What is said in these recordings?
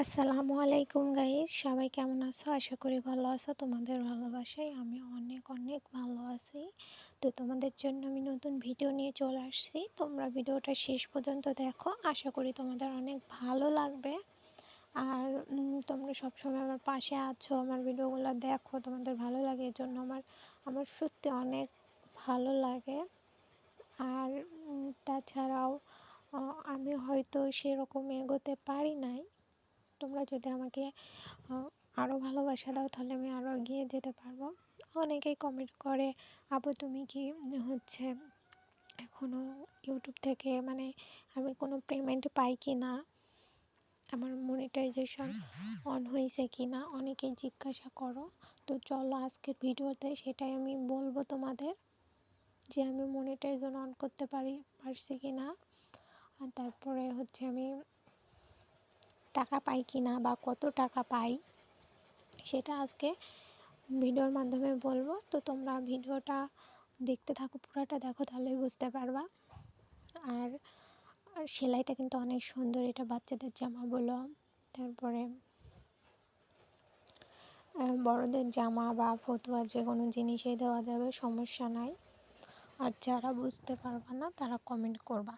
আসসালামু আলাইকুম গাইস, সবাই কেমন আছো? আশা করি ভালো আছো। তোমাদের ভালোবাসায় আমি অনেক অনেক ভালো আছি। তো তোমাদের জন্য আমি নতুন ভিডিও নিয়ে চলে আসছি। তোমরা ভিডিওটা শেষ পর্যন্ত দেখো, আশা করি তোমাদের অনেক ভালো লাগবে। আর তোমরা সবসময় আমার পাশে আছো, আমার ভিডিওগুলো দেখো, তোমাদের ভালো লাগে, এর জন্য আমার সত্যি অনেক ভালো লাগে। আর তাছাড়াও আমি হয়তো সেরকম এগোতে পারি নাই। তোমরা যদি আমাকে আরও ভালোবাসা দাও তাহলে আমি আরও এগিয়ে যেতে পারবো। অনেকেই কমেন্ট করে, আপু তুমি কি হচ্ছে এখনও ইউটিউব থেকে আমি কোনো পেমেন্ট পাই কি না, আমার মনিটাইজেশন অন হয়েছে কি না, অনেকেই জিজ্ঞাসা করো। তো চলো আজকের ভিডিওতে সেটাই আমি বলবো তোমাদের, যে আমি মনিটাইজেশন অন করতে পারছি কি না, আর তারপরে হচ্ছে আমি টাকা পাই কি না বা কত টাকা পাই সেটা আজকে ভিডিওর মাধ্যমে বলবো। তো তোমরা ভিডিওটা দেখতে থাকো, পুরোটা দেখো, তাহলেই বুঝতে পারবা। আর সেলাইটা কিন্তু অনেক সুন্দর, এটা বাচ্চাদের জামা বলো, তারপরে বড়দের জামা বা ফতুয়া যে কোনো জিনিসই দেওয়া যাবে, সমস্যা নাই। আর যারা বুঝতে পারবা না তারা কমেন্ট করবা।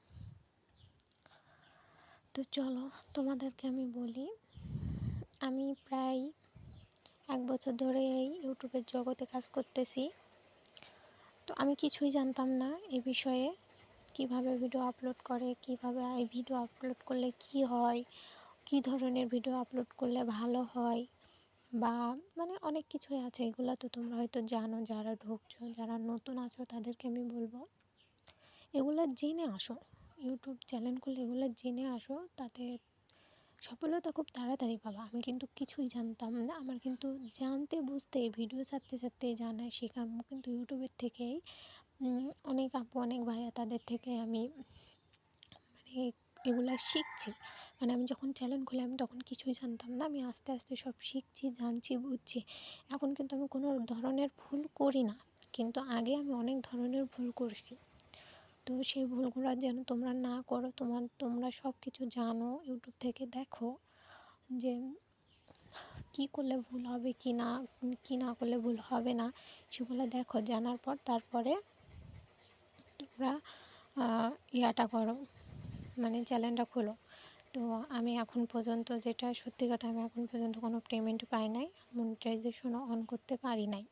তো চলো তোমাদেরকে আমি বলি, আমি প্রায় 1 বছর ধরে এই ইউটিউবের জগতে কাজ করতেছি। তো আমি কিছুই জানতাম না এই বিষয়ে, কিভাবে ভিডিও আপলোড করে, কিভাবে এই ভিডিও আপলোড করলে কি হয়, কি ধরনের ভিডিও আপলোড করলে ভালো হয়, বা অনেক কিছুই আছে। এগুলো তো তোমরা হয়তো জানো, যারা ঢুকছো, যারা নতুন আছো তাদেরকে আমি বলবো এগুলো জেনে আসো। ইউটিউব চ্যানেল করলে এগুলো জেনে আসো, তাতে সফলতা খুব তাড়াতাড়ি পাবা। আমি কিন্তু কিছুই জানতাম না, আমার কিন্তু জানতে বুঝতে ভিডিও ছাড়তে ছাড়তে জানা শেখা কিন্তু ইউটিউবের থেকেই। অনেক আপু, অনেক ভাইয়া, তাদের থেকে আমি এগুলো শিখছি। আমি যখন চ্যানেল খুলি আমি তখন কিছুই জানতাম না, আমি আস্তে আস্তে সব শিখছি, জানছি, বুঝছি। এখন কিন্তু আমি কোনো ধরনের ভুল করি না, কিন্তু আগে আমি অনেক ধরনের ভুল করছি। তো সেই ভুলগুলো যেন তোমরা না করো, তোমরা সব কিছু জানো, ইউটিউব থেকে দেখো যে কী করলে ভুল হবে কি না, কী না করলে ভুল হবে না, সেগুলো দেখো। জানার পর তারপরে তোমরা ইয়াটা করো, চ্যানেলটা খোলো। তো আমি এখন পর্যন্ত, যেটা সত্যি কথা, আমি এখন পর্যন্ত কোনো পেমেন্ট পাই নাই, মনিটাইজেশনও অন করতে পারি নাই,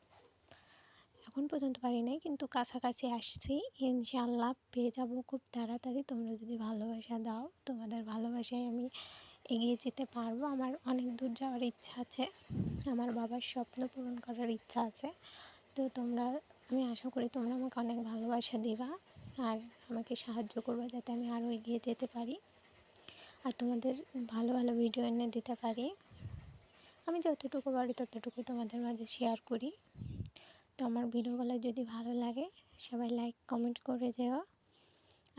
এখন পর্যন্ত পারি নাই, কিন্তু কাছাকাছি আসছি। ইনশাআল্লাহ পেয়ে যাব খুব তাড়াতাড়ি। তোমরা যদি ভালোবাসা দাও, তোমাদের ভালোবাসায় আমি এগিয়ে যেতে পারবো। আমার অনেক দূর যাওয়ার ইচ্ছা আছে, আমার বাবার স্বপ্ন পূরণ করার ইচ্ছা আছে। তো আমি আশা করি তোমরা আমাকে অনেক ভালোবাসা দিবা আর আমাকে সাহায্য করবে, যাতে আমি আরও এগিয়ে যেতে পারি আর তোমাদের ভালো ভালো ভিডিও এনে দিতে পারি। আমি যতটুকু পারি ততটুকু তোমাদের মাঝে শেয়ার করি। তো আমার ভিডিওগুলো যদি ভালো লাগে সবাই লাইক কমেন্ট করে যেও,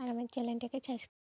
আর আমার চ্যানেলটাকে